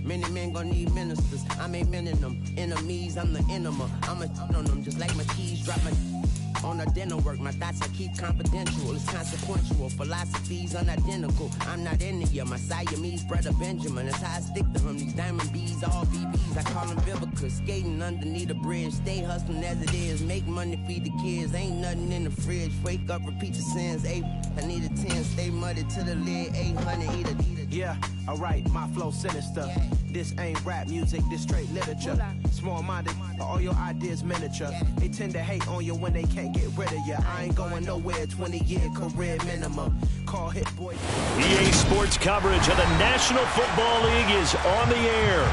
Many men gon' need ministers. I'm aiming them. Enemies, I'm the enema. I'ma on them just like my keys. Drop my on the dinner work. My thoughts I keep confidential. It's consequential. Philosophies unidentical. I'm not India. My Siamese brother Benjamin. That's how I stick to him. These diamond bees, all BBs. I call them Vivica. Skating underneath the bridge. Stay hustling as it is. Make money, feed the kids. Ain't nothing in the fridge. Wake up, repeat your sins. I need a 10. Stay muddy to the lid. 800. Eat a. Yeah, alright, my flow sinister. Yeah. This ain't rap music, this straight literature. Small-minded, all your ideas miniature. Yeah. They tend to hate on you when they can't get rid of you. I ain't going nowhere, 20-year career minimum. Call Hit Boy. EA Sports coverage of the National Football League is on the air.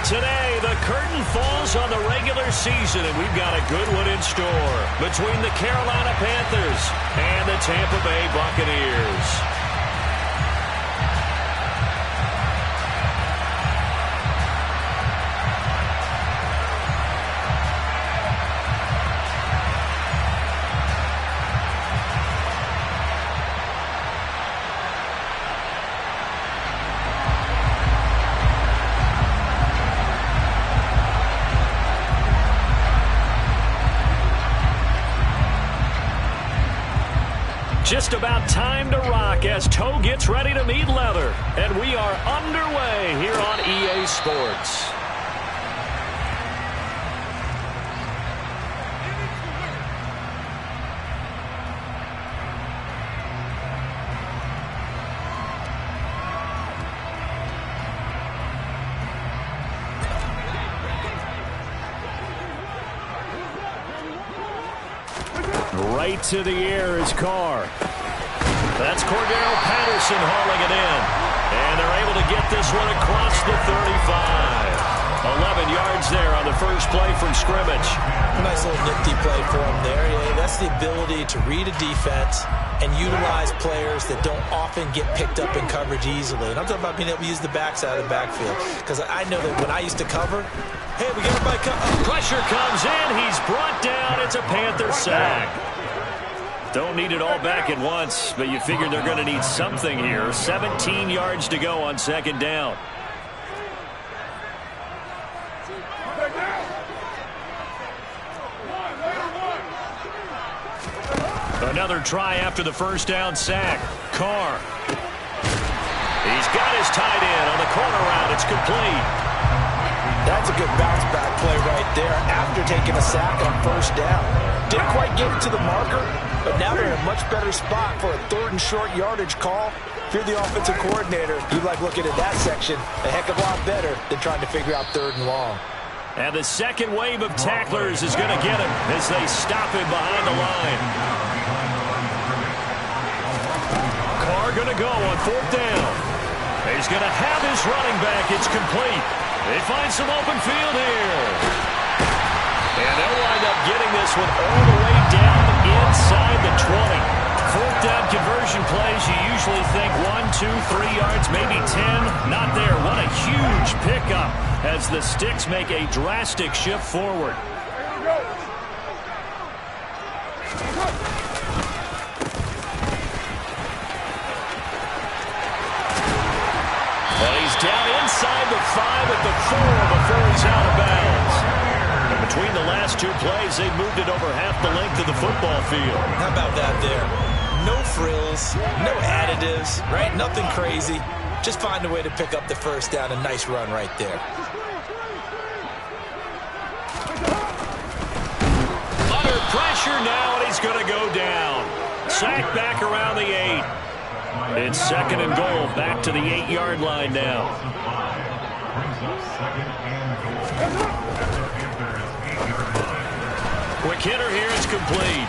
Today, the curtain falls on the regular season, and we've got a good one in store between the Carolina Panthers and the Tampa Bay Buccaneers. Just about time to rock as toe gets ready to meet leather. And we are underway here on EA Sports. Right to the air is Carr. That's Cordero Patterson hauling it in. And they're able to get this one across the 35. 11 yards there on the first play from scrimmage. Nice little nifty play for him there. Yeah, that's the ability to read a defense and utilize players that don't often get picked up in coverage easily. And I'm talking about being able to use the backside of the backfield. Because I know that when I used to cover, hey, we got everybody pressure comes in. He's brought down. It's a Panther sack. Don't need it all back at once, but you figure they're going to need something here. 17 yards to go on second down. Another try after the first down sack. Carr. He's got his tight end on the corner route. It's complete. That's a good bounce back play right there after taking a sack on first down. Didn't quite get it to the marker, but now they're in a much better spot for a third and short yardage call. If you're the offensive coordinator, you like looking at that section a heck of a lot better than trying to figure out third and long. And the second wave of tacklers is going to get him as they stop him behind the line. Carr going to go on fourth down. He's going to have his running back. It's complete. They find some open field here. And they'll wind up getting this one all the way down inside the 20. Fourth down conversion plays, you usually think 1, 2, 3 yards, maybe 10. Not there. What a huge pickup as the Sticks make a drastic shift forward. And he's down inside the 5 at the 4 before he's out of bounds. And between the last two plays, they moved it over half the length of the football field. How about that there? No frills, no additives, right? Nothing crazy. Just find a way to pick up the first down. A nice run right there. Under pressure now, and he's going to go down. Sacked back around the 8. It's second and goal, back to the 8-yard line now. Quick hitter here is complete.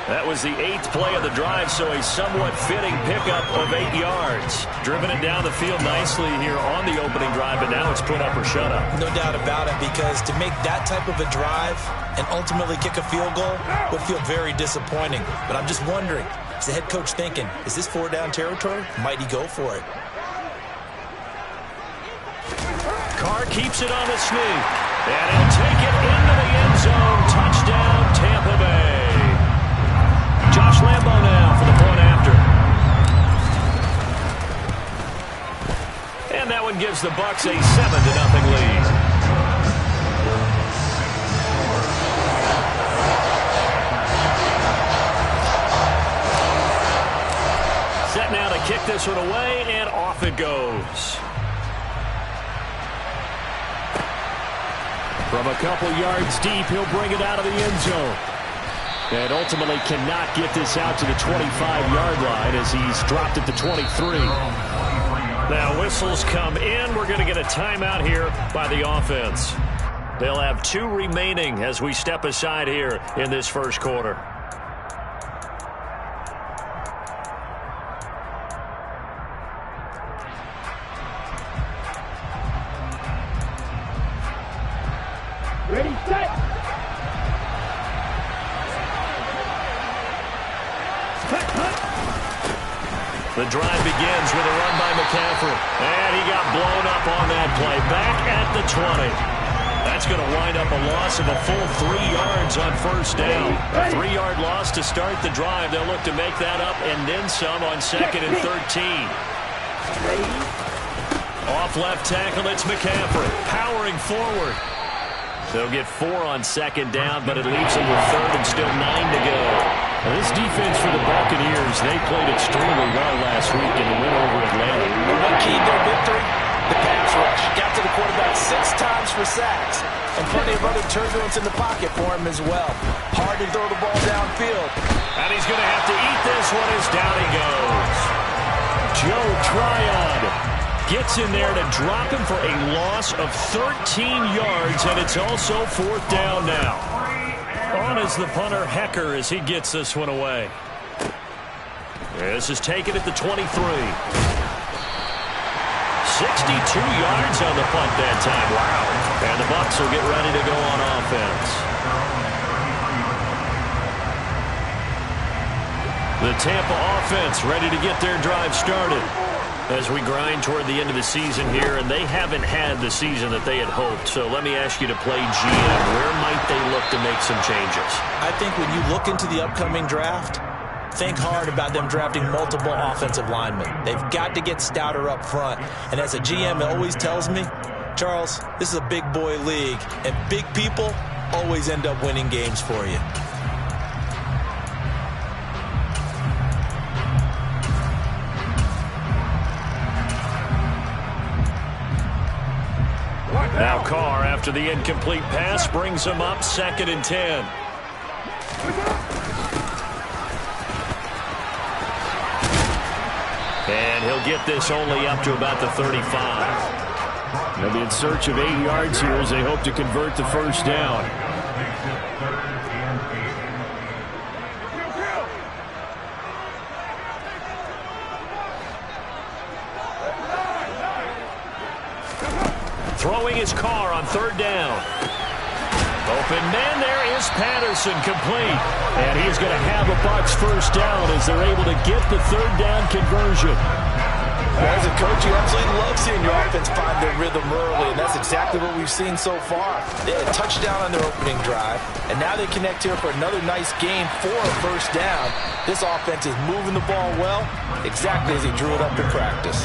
That was the 8th play of the drive, so a somewhat fitting pickup of 8 yards. Driven it down the field nicely here on the opening drive, but now it's put up or shut up. No doubt about it, because to make that type of a drive and ultimately kick a field goal would feel very disappointing. But I'm just wondering, is the head coach thinking, is this 4-down territory? Might he go for it? Carr keeps it on the sneak, and he'll take it into the end zone. Touchdown, Tampa Bay. Josh Lambo now for the point after. And And that one gives the Bucs a 7-0 lead. Set now to kick this one away, and off it goes. From a couple yards deep, he'll bring it out of the end zone. And ultimately cannot get this out to the 25-yard line as he's dropped it to 23. Now whistles come in. We're going to get a timeout here by the offense. They'll have 2 remaining as we step aside here in this first quarter. Ready, set. The drive begins with a run by McCaffrey. And he got blown up on that play. Back at the 20. That's going to wind up a loss of a full 3 yards on first down. A 3-yard loss to start the drive. They'll look to make that up and then some on 2nd and 13. Off left tackle, it's McCaffrey. Powering forward. They'll get 4 on 2nd down, but it leaves them with 3rd and still 9 to go. Now, this defense for the Buccaneers, they played extremely well last week in the win over Atlanta. What keyed their victory? The pass rush. Got to the quarterback 6 times for sacks. And plenty of other turbulence in the pocket for him as well. Hard to throw the ball downfield. And he's going to have to eat this one as down he goes. Joe Tryon gets in there to drop him for a loss of 13 yards, and it's also 4th down now. On is the punter, Hecker, as he gets this one away. This is taken at the 23. 62 yards on the punt that time. Wow. And the Bucs will get ready to go on offense. The Tampa offense ready to get their drive started as we grind toward the end of the season here, and they haven't had the season that they had hoped. So let me ask you to play GM. Where might they look to make some changes? I think when you look into the upcoming draft, think hard about them drafting multiple offensive linemen. They've got to get stouter up front. And as a GM, it always tells me, Charles, this is a big boy league, and big people always end up winning games for you. Now Carr, after the incomplete pass, brings him up 2nd and 10. And he'll get this only up to about the 35. They'll be in search of 8 yards here as they hope to convert the first down. Throwing his Carr on 3rd down. Open man, there is Patterson, complete. And he's going to have a Bucs first down as they're able to get the 3rd down conversion. As a coach, you absolutely love seeing your offense find their rhythm early, and that's exactly what we've seen so far. They had a touchdown on their opening drive, and now they connect here for another nice game for a first down. This offense is moving the ball well, exactly as he drew it up in practice.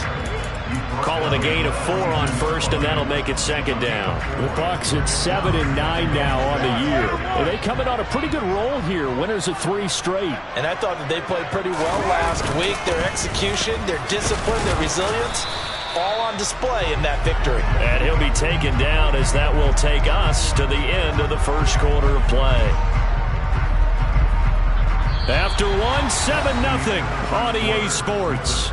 Calling a gain of 4 on 1st, and that'll make it 2nd down. The Bucs at 7 and 9 now on the year. And they coming on a pretty good roll here. Winners of 3 straight. And I thought that they played pretty well last week. Their execution, their discipline, their resilience, all on display in that victory. And he'll be taken down as that will take us to the end of the first quarter of play. After 1, 7-0 on EA Sports.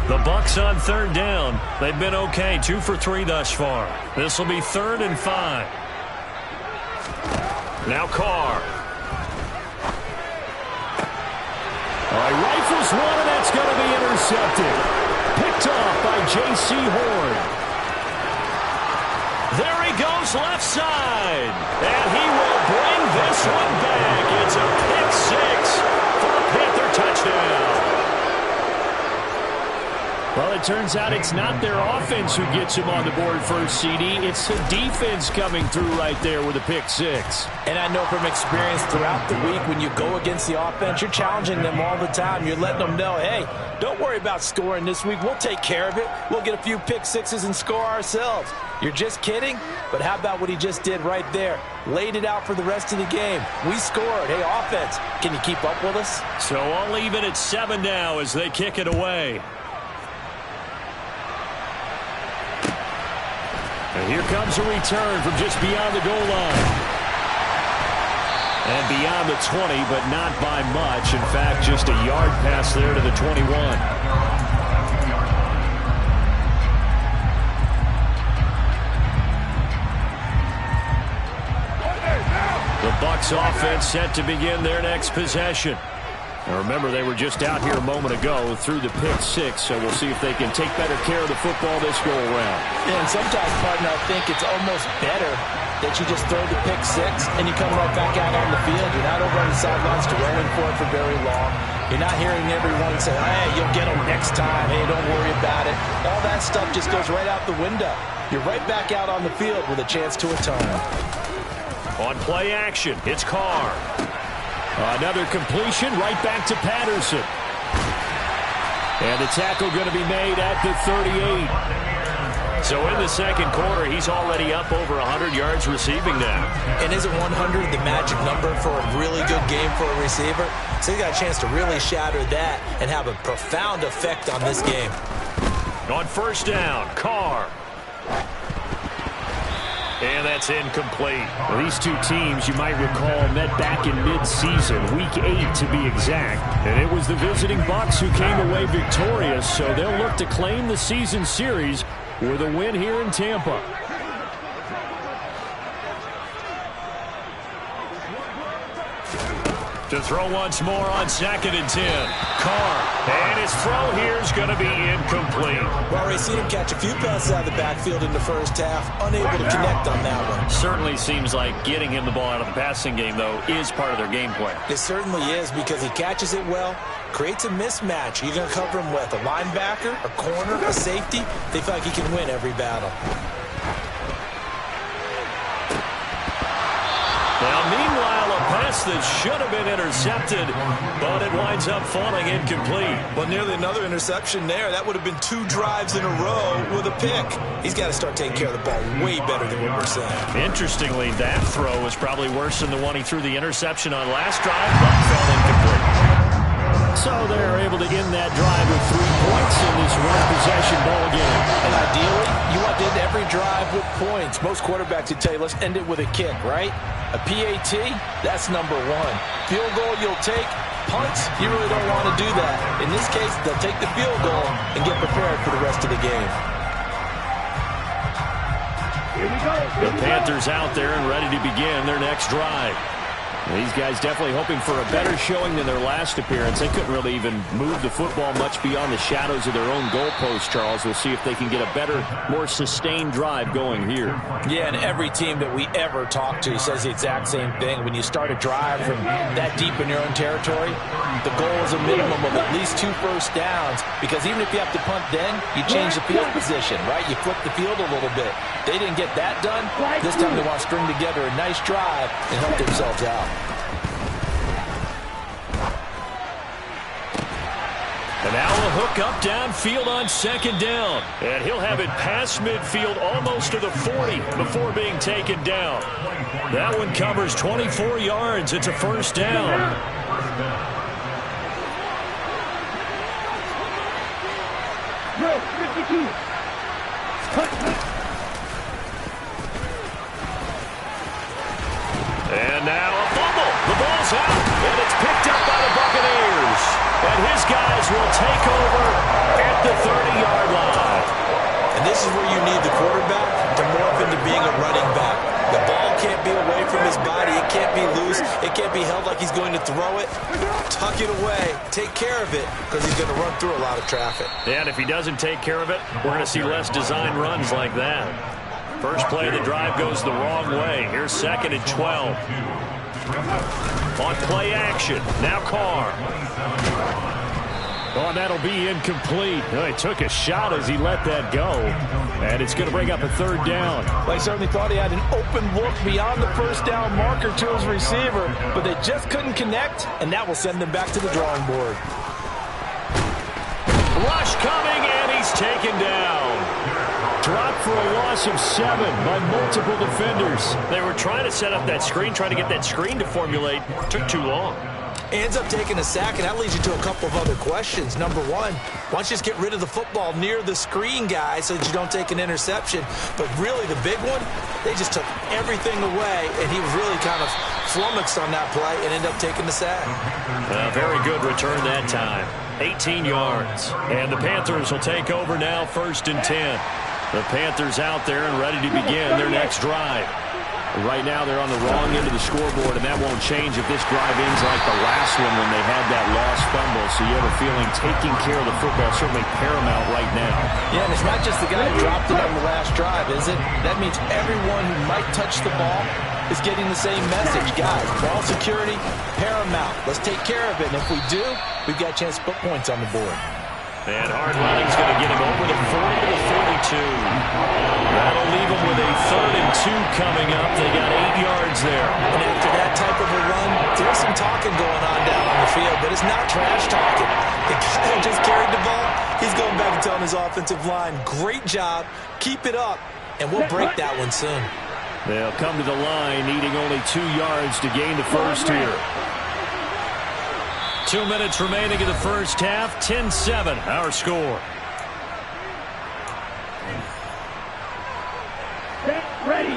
The Bucs on 3rd down. They've been okay, 2 for 3 thus far. This will be 3rd and 5. Now Carr. All right, rifles one, and that's going to be intercepted. Picked off by J.C. Horn. There he goes left side. And he will bring this one back. It's a pick six for a Panther touchdown. Well, it turns out it's not their offense who gets him on the board first, CD. It's the defense coming through right there with a pick six. And I know from experience throughout the week, when you go against the offense, you're challenging them all the time. You're letting them know, hey, don't worry about scoring this week. We'll take care of it. We'll get a few pick sixes and score ourselves. You're just kidding? But how about what he just did right there? Laid it out for the rest of the game. We scored. Hey, offense, can you keep up with us? So I'll leave it at 7 now as they kick it away. And here comes a return from just beyond the goal line. And beyond the 20, but not by much. In fact, just a yard pass there to the 21. The Bucs offense set to begin their next possession. And remember, they were just out here a moment ago through the pick six, so we'll see if they can take better care of the football this go-around. Yeah, and sometimes, partner, I think it's almost better that you just throw the pick six and you come right back out on the field. You're not over on the sidelines to rolling for it for very long. You're not hearing everyone say, hey, you'll get them next time. Hey, don't worry about it. All that stuff just goes right out the window. You're right back out on the field with a chance to atone. On play action, it's Carr. Another completion right back to Patterson. And the tackle going to be made at the 38. So in the second quarter, he's already up over 100 yards receiving now. And isn't 100 the magic number for a really good game for a receiver? So he got a chance to really shatter that and have a profound effect on this game. On first down, Carr. And that's incomplete. Well, these two teams, you might recall, met back in mid-season, week 8 to be exact. And it was the visiting Bucs who came away victorious, so they'll look to claim the season series with a win here in Tampa. To throw once more on 2nd and 10. Carr. And his throw here is going to be incomplete. Well, we've seen him catch a few passes out of the backfield in the first half. Unable to connect on that one. Certainly seems like getting him the ball out of the passing game, though, is part of their game plan. It certainly is, because he catches it well, creates a mismatch. You're going to cover him with a linebacker, a corner, a safety. They feel like he can win every battle. Now, meanwhile, a pass that should have been intercepted, but it winds up falling incomplete. Well, nearly another interception there. That would have been 2 drives in a row with a pick. He's got to start taking care of the ball way better than what we're saying. Interestingly, that throw was probably worse than the one he threw the interception on last drive, but fell incomplete. So they're able to end that drive with 3 points in this one-possession ball game. And ideally, you want to end every drive with points. Most quarterbacks would tell you, let's end it with a kick, right? A PAT, that's number 1. Field goal you'll take. Punts, you really don't want to do that. In this case, they'll take the field goal and get prepared for the rest of the game. The Panthers out there and ready to begin their next drive. These guys definitely hoping for a better showing than their last appearance. They couldn't really even move the football much beyond the shadows of their own goalpost, Charles. We'll see if they can get a better, more sustained drive going here. Yeah, and every team that we ever talk to says the exact same thing. When you start a drive from that deep in your own territory, the goal is a minimum of at least 2 first downs, because even if you have to punt then, you change the field position, right? You flip the field a little bit. They didn't get that done. This time they want to string together a nice drive and help themselves out. And now a hook up downfield on 2nd down. And he'll have it past midfield almost to the 40 before being taken down. That one covers 24 yards. It's a first down. And now a fumble. The ball's out, and it's picked up by the Buccaneers. And his guys will take over at the 30-yard line. And this is where you need the quarterback to morph into being a running back. The ball can't be away from his body. It can't be loose. It can't be held like he's going to throw it. Tuck it away. Take care of it, because he's going to run through a lot of traffic. And if he doesn't take care of it, we're going to see less design runs like that. First play of the drive goes the wrong way. Here's 2nd and 12. On play action. Now Carr. Oh, that'll be incomplete. Oh, he took a shot as he let that go. And it's going to bring up a third down. Well, he certainly thought he had an open look beyond the first down marker to his receiver, but they just couldn't connect, and that will send them back to the drawing board. Rush coming, and he's taken down. Dropped for a loss of 7 by multiple defenders. They were trying to set up that screen, trying to get that screen to formulate. Took too long. Ends up taking a sack, and that leads you to a couple of other questions. Number one, why don't you just get rid of the football near the screen guy so that you don't take an interception? But really, the big one, they just took everything away, and he was really kind of flummoxed on that play and ended up taking the sack. Very good return that time. 18 yards. And the Panthers will take over now, 1st and 10. The Panthers out there and ready to begin their next drive. Right now, they're on the wrong end of the scoreboard, and that won't change if this drive ends like the last one when they had that lost fumble. So you have a feeling taking care of the football is certainly paramount right now. Yeah, and it's not just the guy who dropped it on the last drive, is it? That means everyone who might touch the ball is getting the same message. Guys, ball security, paramount. Let's take care of it, and if we do, we've got a chance to put points on the board. And hard running's going to get him over the 40 to the 42. That'll leave him with a 3rd and 2 coming up. They got 8 yards there. And after that type of a run, there's some talking going on down on the field, but it's not trash talking. The guy who just carried the ball, he's going back and telling his offensive line, great job, keep it up, and we'll break that one soon. They'll come to the line, needing only 2 yards to gain the first here. 2 minutes remaining in the first half. 10-7, our score. Get ready.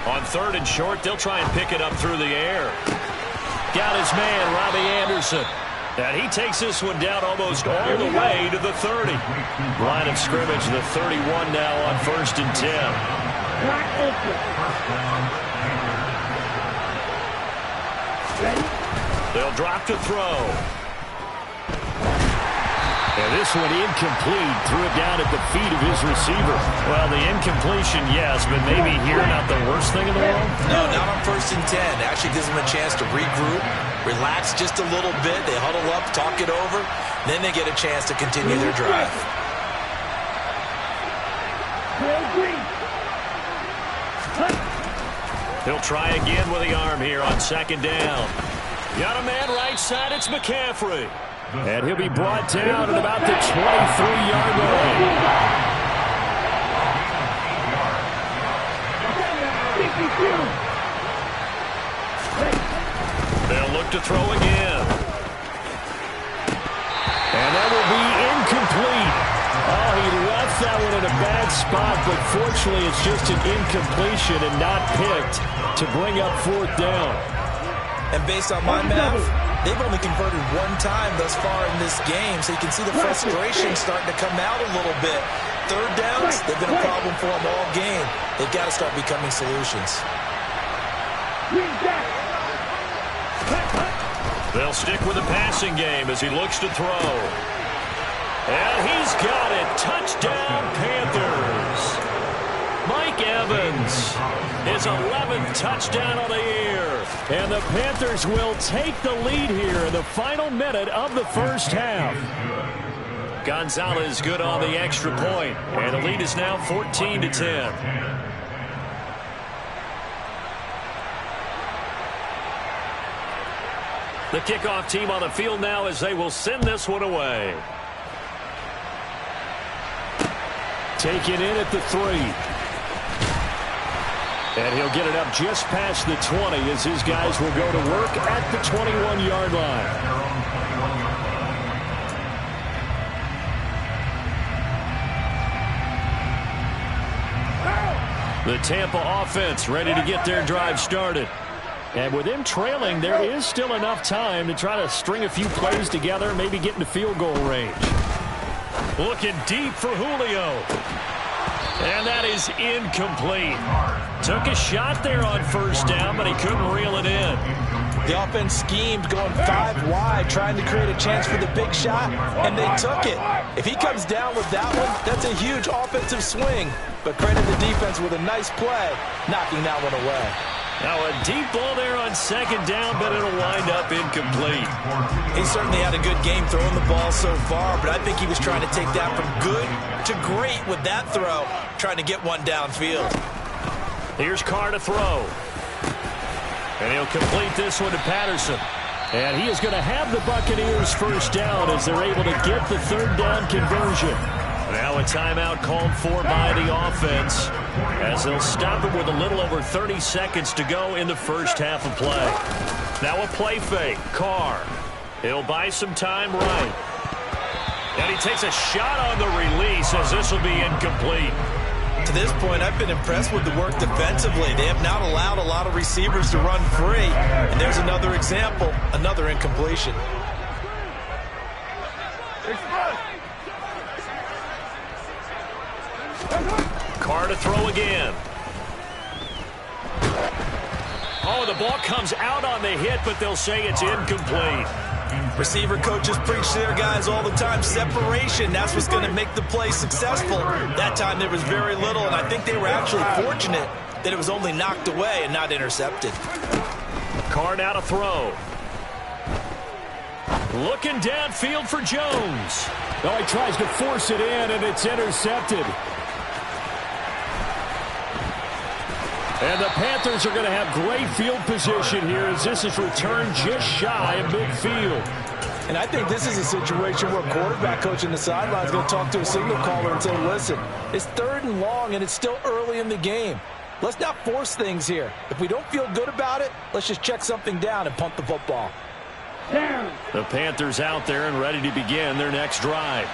On 3rd and short, they'll try and pick it up through the air. Got his man, Robbie Anderson. And he takes this one down almost all the way to the 30. Line of scrimmage, the 31 now on 1st and 10. They'll drop to throw. And this one incomplete. Threw it down at the feet of his receiver. Well, the incompletion, yes, but maybe here not the worst thing in the world? No, not on 1st and 10. It actually gives them a chance to regroup, relax just a little bit. They huddle up, talk it over. Then they get a chance to continue their drive. He'll try again with the arm here on 2nd down. Got a man right side. It's McCaffrey. And he'll be brought down at about the 23-yard line. They'll look to throw again. And that will be incomplete. Oh, he left that one in a bad spot, but fortunately it's just an incompletion and not picked to bring up 4th down. And based on my math, they've only converted 1 time thus far in this game, so you can see the frustration starting to come out a little bit. 3rd downs, they've been a problem for them all game. They've got to start becoming solutions. They'll stick with the passing game as he looks to throw. And he's got it. Touchdown, Panthers. Mike Evans, his 11th touchdown of the year. And the Panthers will take the lead here in the final minute of the first half. Gonzalez good on the extra point, and the lead is now 14-10. The kickoff team on the field now as they will send this one away. Taken in at the 3. And he'll get it up just past the 20 as his guys will go to work at the 21-yard line. The Tampa offense ready to get their drive started. And with them trailing, there is still enough time to try to string a few plays together, maybe get into field goal range. Looking deep for Julio. And that is incomplete. Took a shot there on 1st down, but he couldn't reel it in. The offense schemed going 5 wide, trying to create a chance for the big shot, and they took it. If he comes down with that one, that's a huge offensive swing. But credit the defense with a nice play, knocking that one away. Now a deep ball there on second down, but it'll wind up incomplete. He certainly had a good game throwing the ball so far, but I think he was trying to take that from good to great with that throw, trying to get one downfield. Here's Carr to throw. And he'll complete this one to Patterson. And he is going to have the Buccaneers first down as they're able to get the third down conversion. Now a timeout called for by the offense as they'll stop it with a little over 30 seconds to go in the first half of play. Now a play fake. Carr. He'll buy some time right. And he takes a shot on the release as this will be incomplete. To this point, I've been impressed with the work defensively. They have not allowed a lot of receivers to run free. And there's another example, another incompletion. Carr to throw again. Oh, the ball comes out on the hit, but they'll say it's incomplete. Receiver coaches preach to their guys all the time. Separation, that's what's going to make the play successful. That time there was very little, and I think they were actually fortunate that it was only knocked away and not intercepted. Carr now to throw. Looking downfield for Jones. Oh, he tries to force it in, and it's intercepted. And the Panthers are going to have great field position here as this is returned just shy of midfield. And I think this is a situation where quarterback coach in the sideline is going to talk to a signal caller and say, listen, it's 3rd and long and it's still early in the game. Let's not force things here. If we don't feel good about it, let's just check something down and punt the football. The Panthers out there and ready to begin their next drive.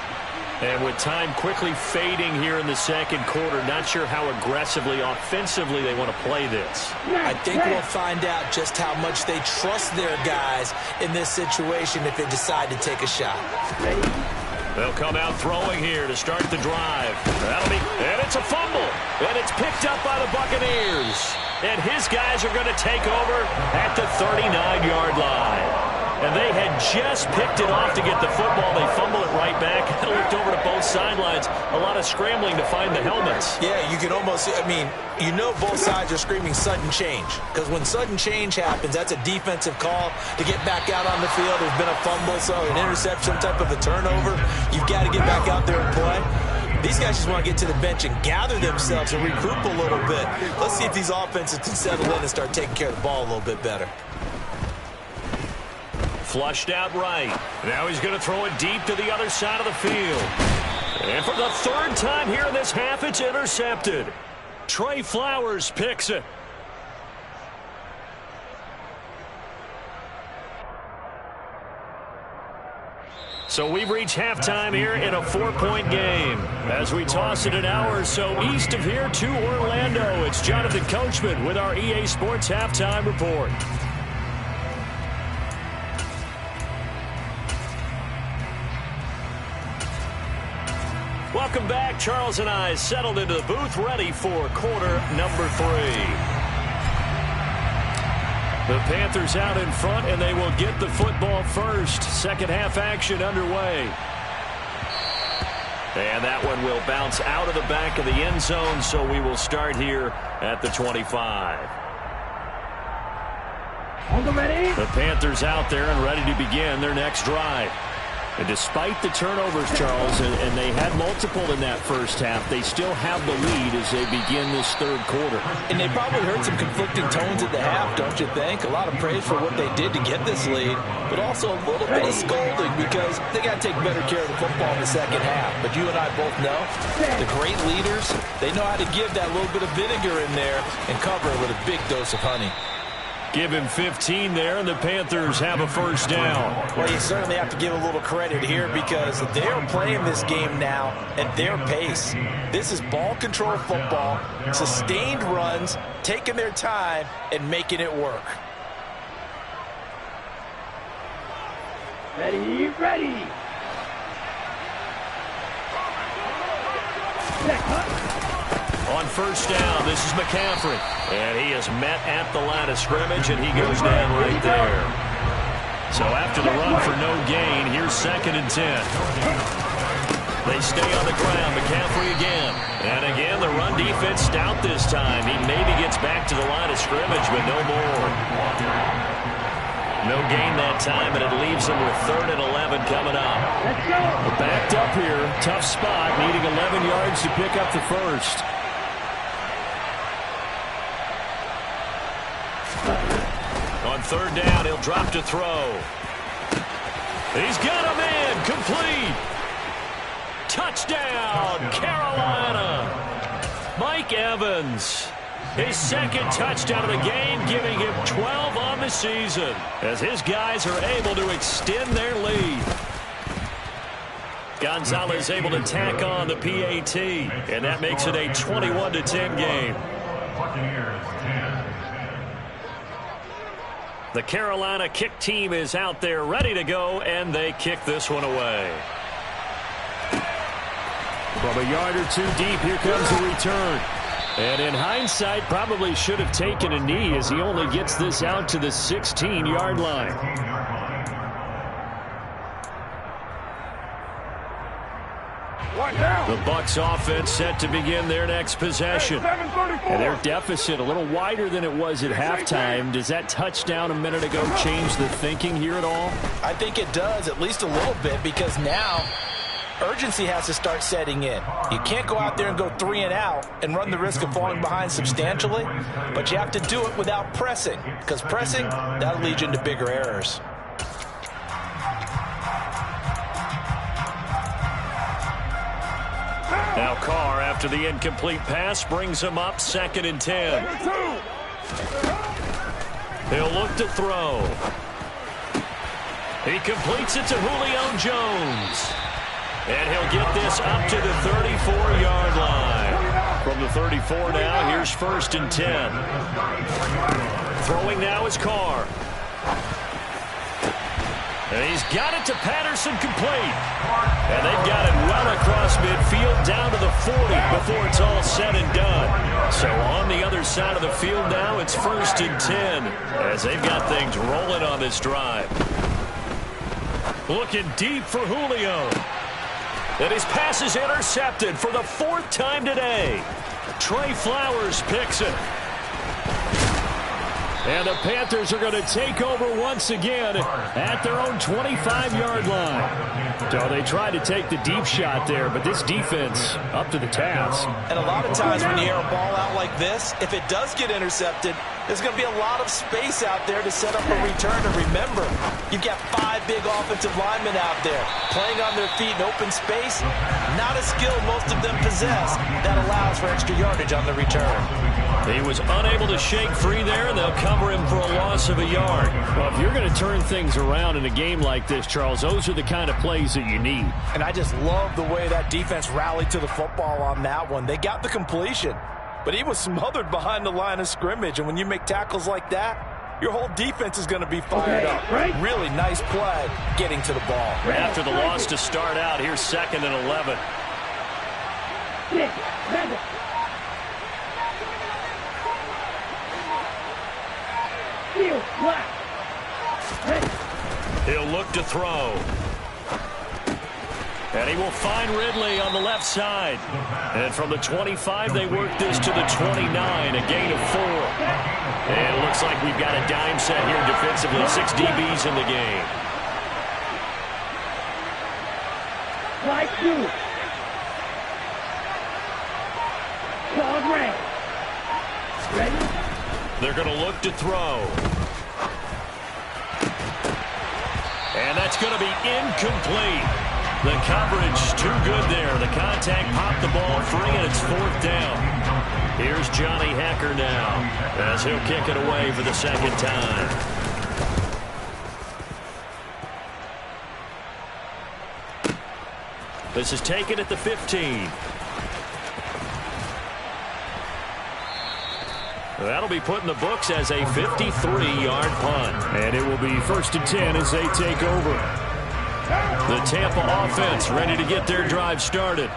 And with time quickly fading here in the second quarter, not sure how aggressively, offensively they want to play this. I think we'll find out just how much they trust their guys in this situation if they decide to take a shot. They'll come out throwing here to start the drive. And it's a fumble. And it's picked up by the Buccaneers. And his guys are going to take over at the 39-yard line. And they had just picked it off to get the football. They fumble it right back. I looked over to both sidelines. A lot of scrambling to find the helmets. Yeah, you can almost, you know both sides are screaming sudden change. Because when sudden change happens, that's a defensive call to get back out on the field. There's been a fumble, so an interception, type of a turnover. You've got to get back out there and play. These guys just want to get to the bench and gather themselves and regroup a little bit. Let's see if these offenses can settle in and start taking care of the ball a little bit better. Flushed out right. Now he's going to throw it deep to the other side of the field. And for the 3rd time here in this half, it's intercepted. Trey Flowers picks it. So we've reached halftime here in a 4-point game. As we toss it an hour or so east of here to Orlando, it's Jonathan Coachman with our EA Sports Halftime Report. Welcome back. Charles and I settled into the booth, ready for quarter number 3. The Panthers out in front, and they will get the football first. Second half action underway. And that one will bounce out of the back of the end zone, so we will start here at the 25. The Panthers out there and ready to begin their next drive. And despite the turnovers, Charles, and they had multiple in that first half, they still have the lead as they begin this 3rd quarter. And they probably heard some conflicting tones at the half, don't you think? A lot of praise for what they did to get this lead, but also a little bit of scolding because they got to take better care of the football in the second half. But you and I both know the great leaders, they know how to give that little bit of vinegar in there and cover it with a big dose of honey. Give him 15 there, and the Panthers have a first down. Well, you certainly have to give a little credit here because they are playing this game now at their pace. This is ball control football, sustained runs, taking their time, and making it work. Ready. On first down, this is McCaffrey. And he is met at the line of scrimmage, and he goes down right there. So after the run for no gain, here's 2nd and 10. They stay on the ground. McCaffrey again. And again, the run defense stout this time. He maybe gets back to the line of scrimmage, but no more. No gain that time, and it leaves them with 3rd and 11 coming up. We're backed up here. Tough spot, needing 11 yards to pick up the first. On 3rd down, he'll drop to throw. He's got him in. Complete. Touchdown, Carolina. Mike Evans. His 2nd touchdown of the game, giving him 12 on the season, as his guys are able to extend their lead. Gonzalez able to tack on the PAT, and that makes it a 21-10 game. The Carolina kick team is out there ready to go, and they kick this one away. From a yard or 2 deep, here comes the return. And in hindsight, probably should have taken a knee, as he only gets this out to the 16-yard line. The Bucs offense set to begin their next possession. And their deficit a little wider than it was at halftime. Does that touchdown a minute ago change the thinking here at all? I think it does, at least a little bit, because now urgency has to start setting in. You can't go out there and go 3 and out and run the risk of falling behind substantially, but you have to do it without pressing, because pressing, that'll lead you into bigger errors. Now Carr, after the incomplete pass, brings him up 2nd and 10. He'll look to throw. He completes it to Julio Jones. And he'll get this up to the 34-yard line. From the 34 now, here's 1st and 10. Throwing now is Carr. And he's got it to Patterson, complete. And they've got it well across midfield down to the 40 before it's all said and done. So on the other side of the field now, it's 1st and 10 as they've got things rolling on this drive. Looking deep for Julio. And his pass is intercepted for the 4th time today. Trey Flowers picks it. And the Panthers are going to take over once again at their own 25-yard line. So they tried to take the deep shot there, but this defense up to the task. And a lot of times when you air a ball out like this, if it does get intercepted, there's going to be a lot of space out there to set up a return. And remember, you've got 5 big offensive linemen out there playing on their feet in open space. Not a skill most of them possess that allows for extra yardage on the return. He was unable to shake free there, and they'll cover him for a loss of a yard. Well, if you're going to turn things around in a game like this, Charles, those are the kind of plays that you need. And I just love the way that defense rallied to the football on that one. They got the completion, but he was smothered behind the line of scrimmage. And when you make tackles like that, your whole defense is going to be fired up. Really nice play getting to the ball. After the loss to start out, here's 2nd and 11. He'll look to throw. And he will find Ridley on the left side. And from the 25, they work this to the 29, a gain of 4. And it looks like we've got a dime set here defensively. 6 DBs in the game. They're going to look to throw. And that's going to be incomplete. The coverage too good there. The contact popped the ball free, and it's 4th down. Here's Johnny Hecker now as he'll kick it away for the 2nd time. This is taken at the 15. That'll be put in the books as a 53-yard punt. And it will be 1st and 10 as they take over. The Tampa offense ready to get their drive started.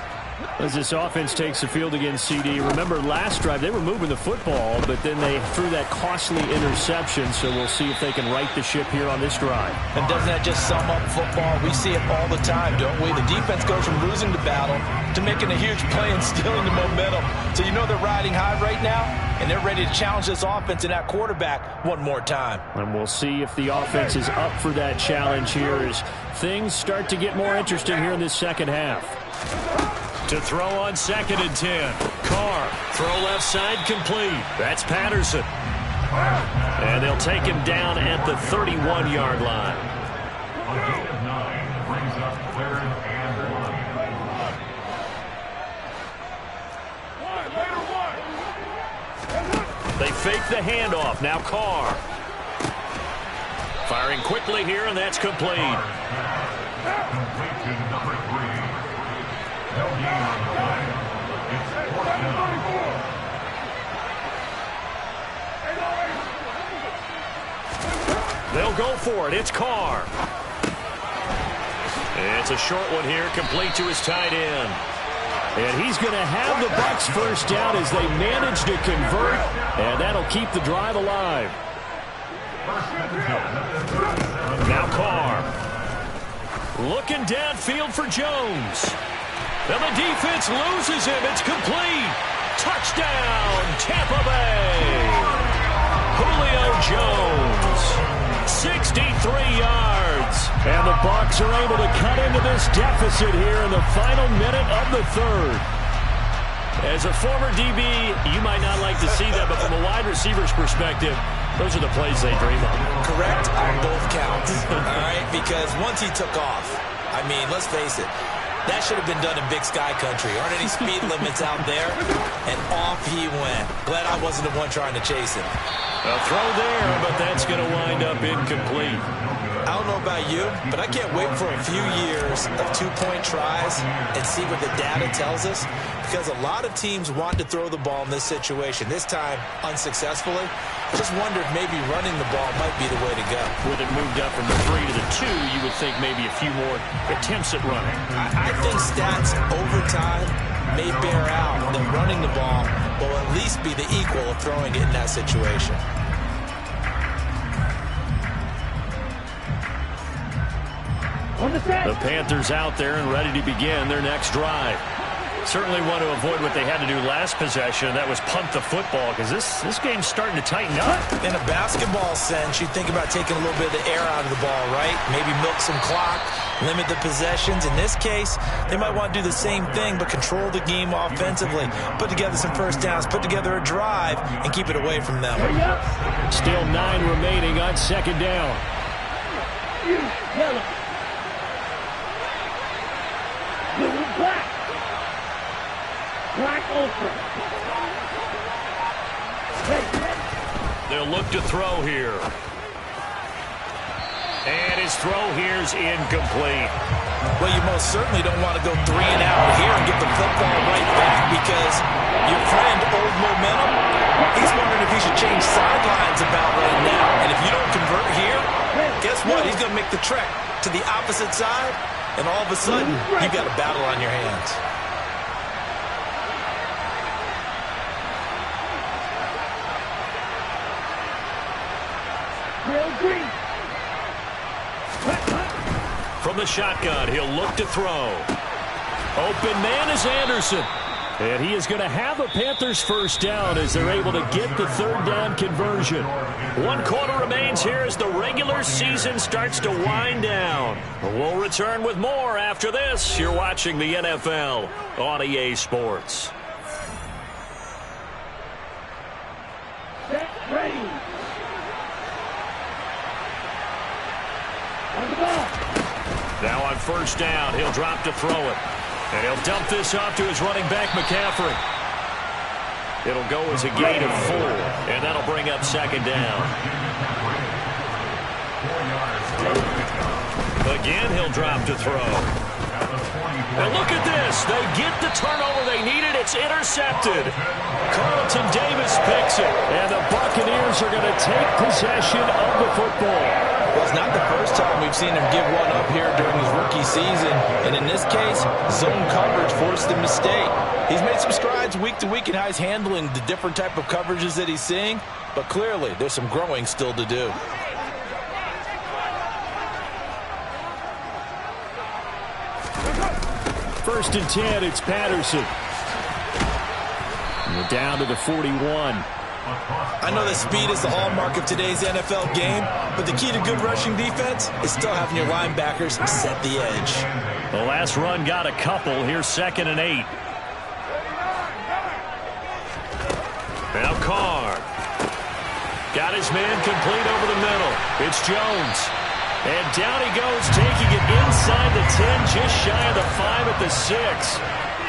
As this offense takes the field against CD, remember last drive they were moving the football, but then they threw that costly interception, so we'll see if they can right the ship here on this drive. And doesn't that just sum up football? We see it all the time, don't we? The defense goes from losing the battle to making a huge play and stealing the momentum. So you know they're riding high right now, and they're ready to challenge this offense and that quarterback one more time. And we'll see if the offense is up for that challenge here as things start to get more interesting here in this second half. To throw on 2nd and 10. Carr, throw left side, complete. That's Patterson. And they'll take him down at the 31-yard line. They fake the handoff. Now Carr. Firing quickly here, and that's complete. They'll go for it. It's Carr. It's a short one here, complete to his tight end. And he's going to have the Bucs first down as they manage to convert, and that'll keep the drive alive. Now Carr. Looking downfield for Jones. And the defense loses him. It's complete. Touchdown, Tampa Bay. Julio Jones, 63 yards. And the Bucs are able to cut into this deficit here in the final minute of the third. As a former DB, you might not like to see that, but from a wide receiver's perspective, those are the plays they dream of. Correct on both counts, all right? Because once he took off, I mean, let's face it, that should have been done in Big Sky Country. Aren't any speed limits out there? And off he went. Glad I wasn't the one trying to chase him. A throw there, but that's going to wind up incomplete. I don't know about you, but I can't wait for a few years of two-point tries and see what the data tells us, because a lot of teams want to throw the ball in this situation. This time, unsuccessfully. Just wondered maybe running the ball might be the way to go. With it moved up from the 3 to the 2, you would think maybe a few more attempts at running. I think stats over time may bear out that running the ball will at least be the equal of throwing it in that situation. The Panthers out there and ready to begin their next drive. Certainly want to avoid what they had to do last possession. That was punt the football, because this game's starting to tighten up. In a basketball sense, you think about taking a little bit of the air out of the ball, right? Maybe milk some clock, limit the possessions. In this case, they might want to do the same thing, but control the game offensively. Put together some first downs, put together a drive, and keep it away from them. Still 9 remaining on 2nd down. They'll look to throw here. And his throw here's incomplete. Well, you most certainly don't want to go 3 and out here and get the football right back, because your friend, Old Momentum, he's wondering if he should change sidelines about right now. And if you don't convert here, guess what? He's going to make the trek to the opposite side, and all of a sudden, you've got a battle on your hands. From the shotgun, he'll look to throw. Open man is Anderson. And he is going to have a Panthers first down as they're able to get the 3rd down conversion. 1 quarter remains here as the regular season starts to wind down. We'll return with more after this. You're watching the NFL on EA Sports. Set, ready. Now on first down, he'll drop to throw it. And he'll dump this off to his running back, McCaffrey. It'll go as a gain of 4, and that'll bring up 2nd down. Again, he'll drop to throw. And look at this. They get the turnover they needed. It's intercepted. Carlton Davis picks it. And the Buccaneers are going to take possession of the football. Well, it's not the first time we've seen him give one up here during his rookie season. And in this case, zone coverage forced the mistake. He's made some strides week to week in how he's handling the different type of coverages that he's seeing. But clearly, there's some growing still to do. First and 10, it's Patterson. And we're down to the 41. I know that speed is the hallmark of today's NFL game, but the key to good rushing defense is still having your linebackers set the edge. The last run got a couple. Here's 2nd and 8. Now Carr. Got his man complete over the middle. It's Jones. And down he goes, taking it inside the 10, just shy of the 5 at the 6.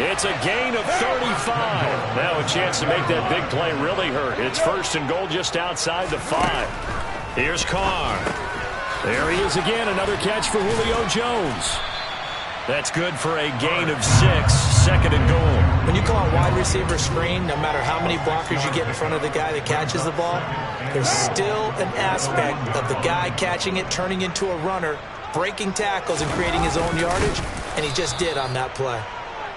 It's a gain of 35. Now a chance to make that big play really hurt. It's 1st and goal just outside the 5. Here's Carr. There he is again, another catch for Julio Jones. That's good for a gain of 6, 2nd and goal. When you call a wide receiver screen, no matter how many blockers you get in front of the guy that catches the ball, there's still an aspect of the guy catching it, turning into a runner, breaking tackles and creating his own yardage, and he just did on that play.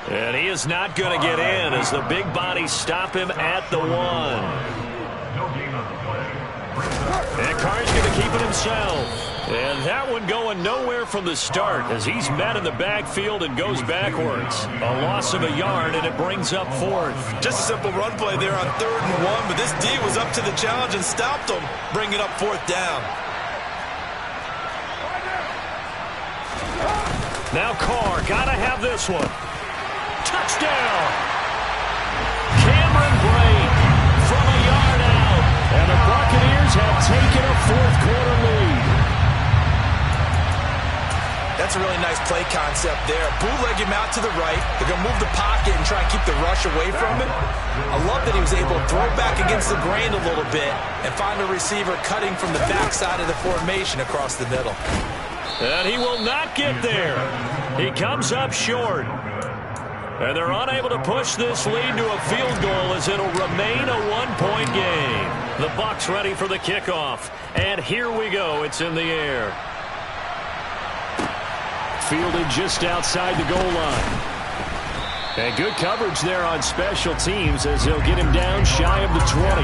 And he is not going to get in as the big bodies stop him at the 1. And Carr's going to keep it himself. And that one going nowhere from the start as he's met in the backfield and goes backwards. A loss of a yard, and it brings up 4th. Just a simple run play there on 3rd and 1, but this D was up to the challenge and stopped him, bringing up 4th down. Now Carr, got to have this one. Touchdown! Cameron Brate from a yard out. And the Buccaneers have taken a 4th quarter lead. That's a really nice play concept there. Bootleg him out to the right. They're going to move the pocket and try and keep the rush away from him. I love that he was able to throw back against the grain a little bit and find a receiver cutting from the backside of the formation across the middle. And he will not get there. He comes up short. And they're unable to push this lead to a field goal as it'll remain a 1-point game. The Bucs ready for the kickoff. And here we go. It's in the air. Fielded just outside the goal line. And good coverage there on special teams as they'll get him down shy of the 20.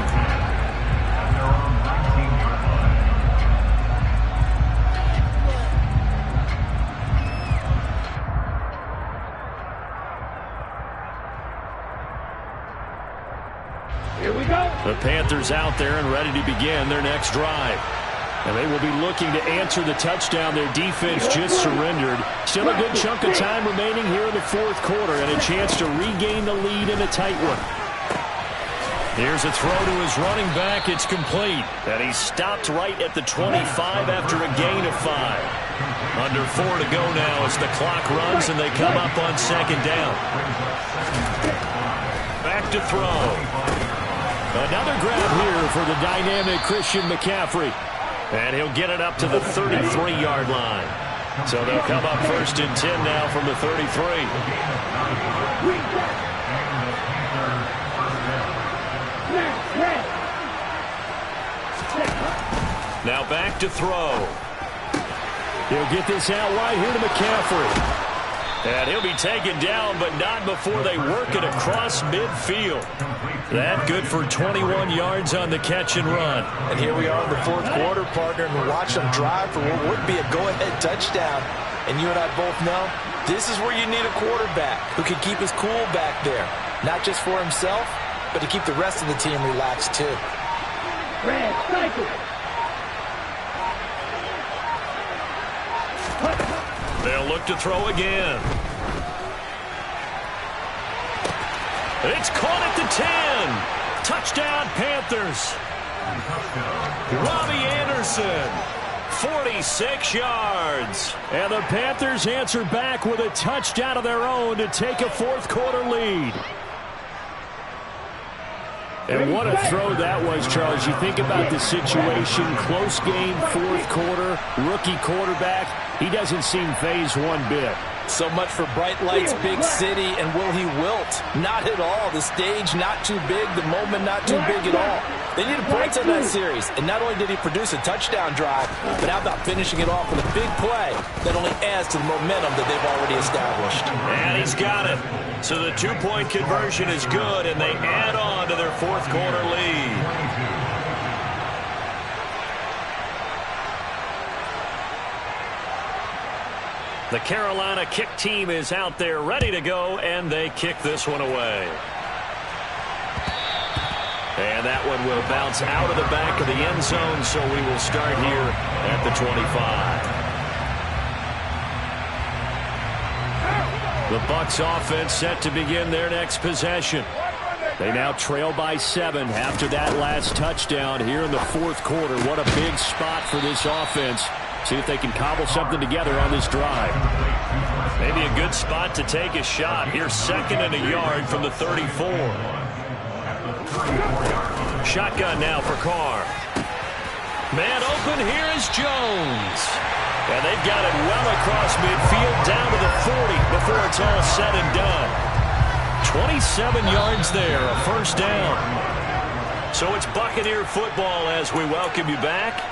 Here we go. The Panthers out there and ready to begin their next drive. And they will be looking to answer the touchdown their defense just surrendered. Still a good chunk of time remaining here in the 4th quarter and a chance to regain the lead in a tight one. Here's a throw to his running back. It's complete. And he stopped right at the 25 after a gain of 5. Under 4 to go now as the clock runs and they come up on 2nd down. Back to throw. Another grab here for the dynamic Christian McCaffrey. And he'll get it up to the 33-yard line. So they'll come up 1st and 10 now from the 33. Now back to throw. He'll get this out wide here to McCaffrey. And he'll be taken down, but not before they work it across midfield. That good for 21 yards on the catch and run. And here we are in the 4th quarter, partner, and watch them drive for what would be a go-ahead touchdown. And you and I both know this is where you need a quarterback who can keep his cool back there. Not just for himself, but to keep the rest of the team relaxed too. Red, cycle. They'll look to throw again. It's caught at the 10. Touchdown, Panthers. Robbie Anderson, 46 yards. And the Panthers answer back with a touchdown of their own to take a 4th quarter lead. And what a throw that was, Charles. You think about the situation, close game, 4th quarter, rookie quarterback. He doesn't seem fazed one bit. So much for bright lights, big city, and will he wilt? Not at all. The stage not too big, the moment not too big at all. They needed points on that series, and not only did he produce a touchdown drive, but how about finishing it off with a big play that only adds to the momentum that they've already established. And he's got it. So the two-point conversion is good, and they add on to their fourth quarter lead. The Carolina kick team is out there ready to go, and they kick this one away. And that one will bounce out of the back of the end zone, so we will start here at the 25. The Bucs offense set to begin their next possession. They now trail by 7 after that last touchdown here in the fourth quarter. What a big spot for this offense. See if they can cobble something together on this drive. Maybe a good spot to take a shot. Here's 2nd and a yard from the 34. Shotgun now for Carr. Man open, here is Jones. And they've got it well across midfield down to the 40 before it's all said and done. 27 yards there, a first down. So it's Buccaneer football as we welcome you back.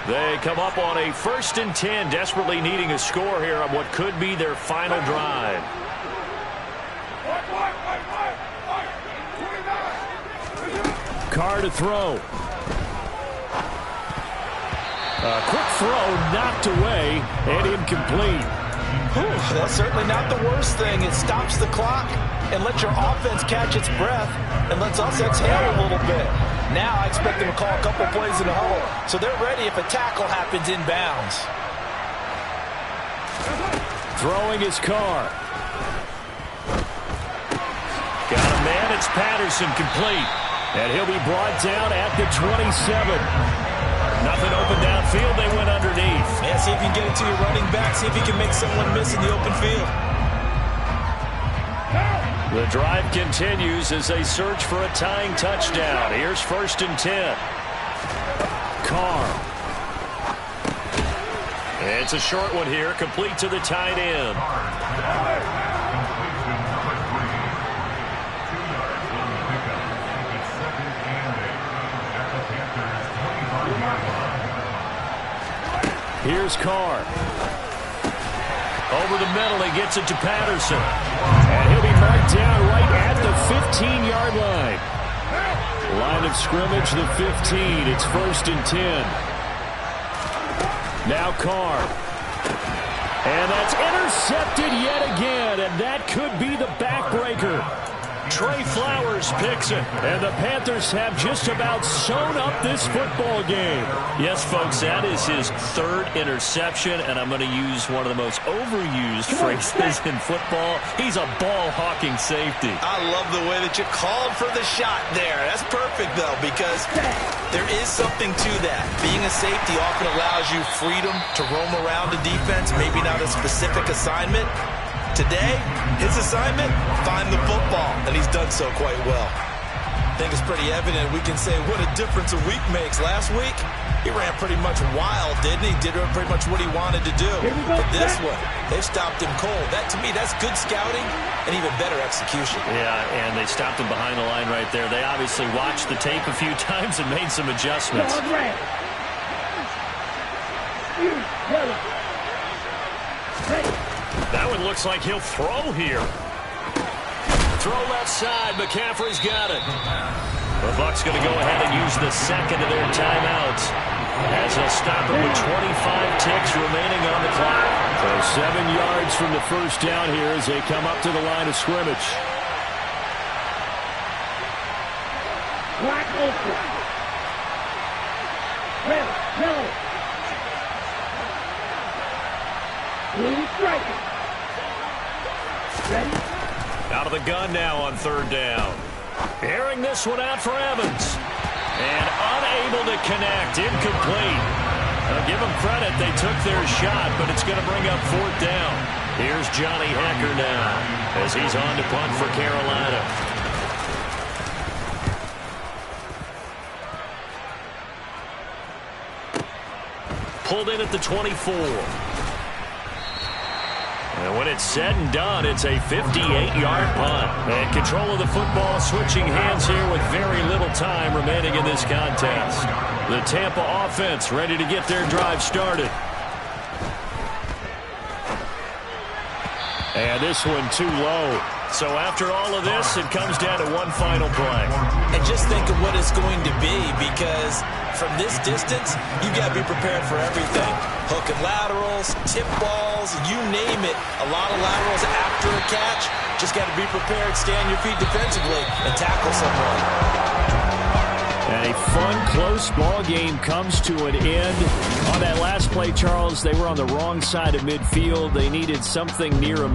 They come up on a 1st and 10, desperately needing a score here on what could be their final drive. Carr to throw. A quick throw knocked away and incomplete. That's certainly not the worst thing. It stops the clock and lets your offense catch its breath and lets us exhale a little bit. Now I expect them to call a couple plays in the huddle, so they're ready if a tackle happens inbounds. Throwing his Carr. Got a man, it's Patterson, complete. And he'll be brought down at the 27. Nothing open downfield, they went underneath. Yeah, see if you can get it to your running back, see if you can make someone miss in the open field. The drive continues as they search for a tying touchdown. Here's 1st and 10. Carr. It's a short one here, complete to the tight end. Here's Carr. Over the middle, he gets it to Patterson. And he'll be marked down right at the 15-yard line. Line of scrimmage, the 15. It's 1st and 10. Now Carr. And that's intercepted yet again, and that could be the backbreaker. Trey Flowers picks it. And the Panthers have just about sewn up this football game. Yes, folks, that is his 3rd interception, and I'm going to use one of the most overused phrases in football. He's a ball-hawking safety. I love the way that you called for the shot there. That's perfect, though, because there is something to that. Being a safety often allows you freedom to roam around the defense, maybe not a specific assignment. Today, his assignment, find the football, and he's done so quite well. I think it's pretty evident we can say what a difference a week makes. Last week, he ran pretty much wild, didn't he? Did pretty much what he wanted to do. But this one, they stopped him cold. That, to me, that's good scouting and even better execution. Yeah, and they stopped him behind the line right there. They obviously watched the tape a few times and made some adjustments. That one looks like he'll throw here. Throw left side. McCaffrey's got it. The Bucs going to go ahead and use the 2nd of their timeouts as they'll stop it with 25 ticks remaining on the clock. So 7 yards from the first down here as they come up to the line of scrimmage. Black open. Red, yellow. Blue striker. Ready? Out of the gun now on 3rd down. Airing this one out for Evans. And unable to connect. Incomplete. Now give them credit. They took their shot, but it's going to bring up 4th down. Here's Johnny Hecker now as he's on to punt for Carolina. Pulled in at the 24. And When it's said and done, it's a 58-yard punt. And control of the football switching hands here with very little time remaining in this contest. The Tampa offense ready to get their drive started. And this one too low. So after all of this, it comes down to one final play. And just think of what it's going to be, because from this distance, you got to be prepared for everything. Hook and laterals, tip balls, you name it. A lot of laterals after a catch. Just got to be prepared, stay on your feet defensively, and tackle someone. And a fun, close ball game comes to an end. On that last play, Charles, they were on the wrong side of midfield. They needed something near a